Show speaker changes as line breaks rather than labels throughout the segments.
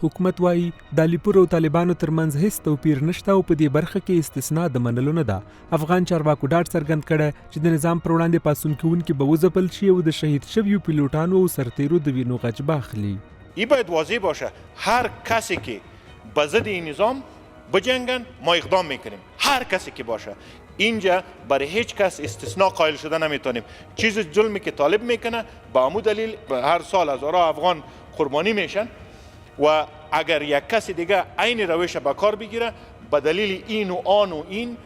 حکومت وایي د علیپور او طالبانو ترمنځ هیڅ توپیر نشته او په دې برخه کې استثنا د منلو نه ده. افغان چارواکو ډاډ څرګند کړی چې د نظام پر وړاندې پاڅون کوونکي به وځپل شي او د شهید شویو پیلوټانو او سرتیرو د وینو غچ به اخلي.
این باید واضح باشه هر کسی که به ضد این نظام بجنگن ما اقدام میکنیم، هر کسی که باشه. اینجا برای هیچ کس استثناء قائل شده نمیتونیم. چیز ظلمی که طالب میکنه به همون دلیل هر سال هزارها افغان قربانی میشن و اگر یک کسی دیگه عین روش به کار بگیره به دلیل این و آن و این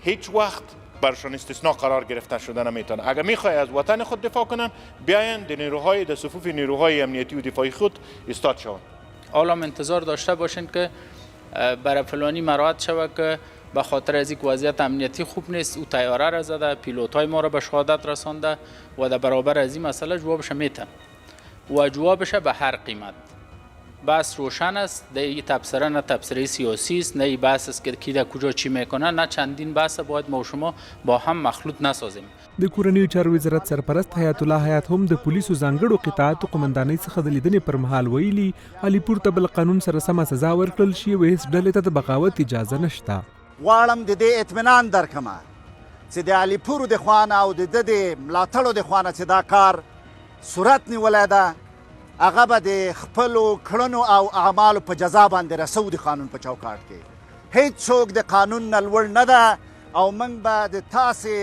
هیچ وقت برشان استثناء قرار گرفته شده نمیتونه. اگر میخوای از وطن خود دفاع کنن بیاین در نیروهای در صفوف نیروهای امنیتی و دفاعی خود استاد شون.
حالا انتظار داشته باشین که برای فلانی مراعات شود که به خاطر از یک وضعیت امنیتی خوب نیست او طیاره را زده، پیلوتای ما را به شهادت رسانده و در برابر از این مسئله جوابش میتن و جوابش به هر قیمت. بس روشن است، ده این تبصره نه تبصره سیاسی است، نه این بحث است که کی در کجا چی میکنه، نه چندین بحث باید ما و شما با هم مخلوط نسازیم.
د کورنیو چارو وزارت سرپرست حیات الله حیات هم د پولیسو ځانګړو قطاعاتو قومندانۍ څخه د لیدنې پر مهال ویلي علیپور ته بل قانون سره سمه سزا ورکړل شي او هیڅ ډلې ته د بغاوت اجازه نشته.
غواړم د دې اطمینان درکمه چې د علیپور د خوانه او د د ملاتړو د خوانه چې دا کار صورت نیولی ده هغه به د خپلو کړنو او اعمالو په جزا باندې رسو د قانون په چوکاټ کې. هیڅ څوک د قانون نه لوړ نه ده او موږ به د تاسې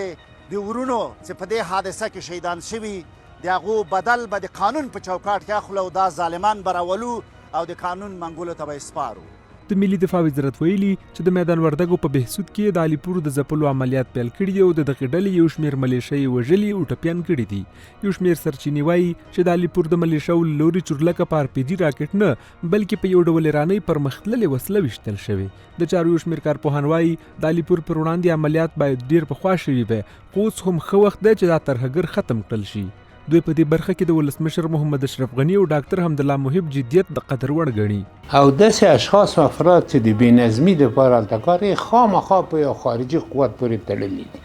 د ورونو چې په دې حادثه کې شهیدان شوي د هغو بدل به د قانون په چوکاټ کې اخلو او دا ظالمان به راولو او د قانون منګولو ته به سپارو.
د ملي دفاع وزارت ویلي چې د میدان وردګو په بهسود کې د علیپور د ځپلو عملیات پیل کړي دي او د دغې ډلې یو شمېر ملیشه یې وژلي او ټپیان کړي دي. یو شمېر سرچینې وایي چې د علیپور د ملیشو له لوري چورلکه په RPG راکټ نه بلکې په یو ډول ایرانۍ پرمختللې وسله ویشتل شوې. د چارو یو شمېر کارپوهان وایي د علیپور پر وړاندې عملیات باید ډېر پخوا شوي وي خو اوس هم ښه وخت دی چې دا ترهګر ختم کړل شي. دوی په دې برخه کې د ولسمشر محمد اشرف غني او ډاکټر حمدالله محب جدیت د قدر وړ ګڼي.
او داسې اشخاص و افراد چې د بېنظمي دپاره هلته کار یې خامخا په یو خارجي قوت پورې تړلي دي،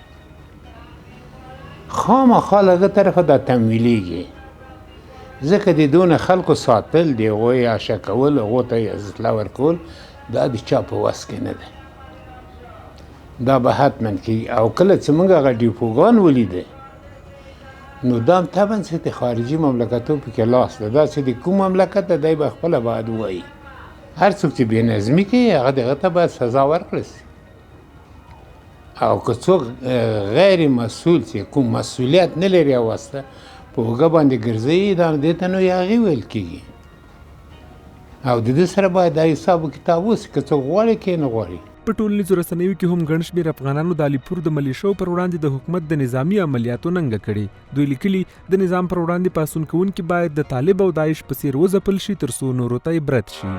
خامخا له هغه طرفه دا تمویلېږي ځکه د دونه خلکو ساتل د هغو یې عشا کول هغو ته یې عزتله ورکول دا د چا په وس کې نه ده. دا به حتما کېږي او کله چې موږ هغه ډیپوګان ولیده نو دا هم طبعا چې د خارجي مملکتو پکې لاس ده، دا چې د کوم مملکت ده دی به خپله باید ووایي. هر څوک چې بېنظمي کوي هغه دغه ته باید سزا ورکړل سي او که څوک غیر مسؤل چې کوم مسؤلیت نه لري اوسته په اوږه باندې ګرځوي دا دې ته نو هغې ویل کېږي او د دې سره باید دا حساب و کتاب وسي که څوک غواړي که نه غواړي.
په ټولنیزو رسنیو کې هم ګڼ شمېر افغانانو د علیپور د ملیشو پر وړاندې د حکومت د نظامي عملیاتو ننګه کړې. دوی لیکلي د نظام پر وړاندې پاڅون کوونکي باید د طالب او داعش په څېر وځپل شي تر څو نورو ته عبرت شي.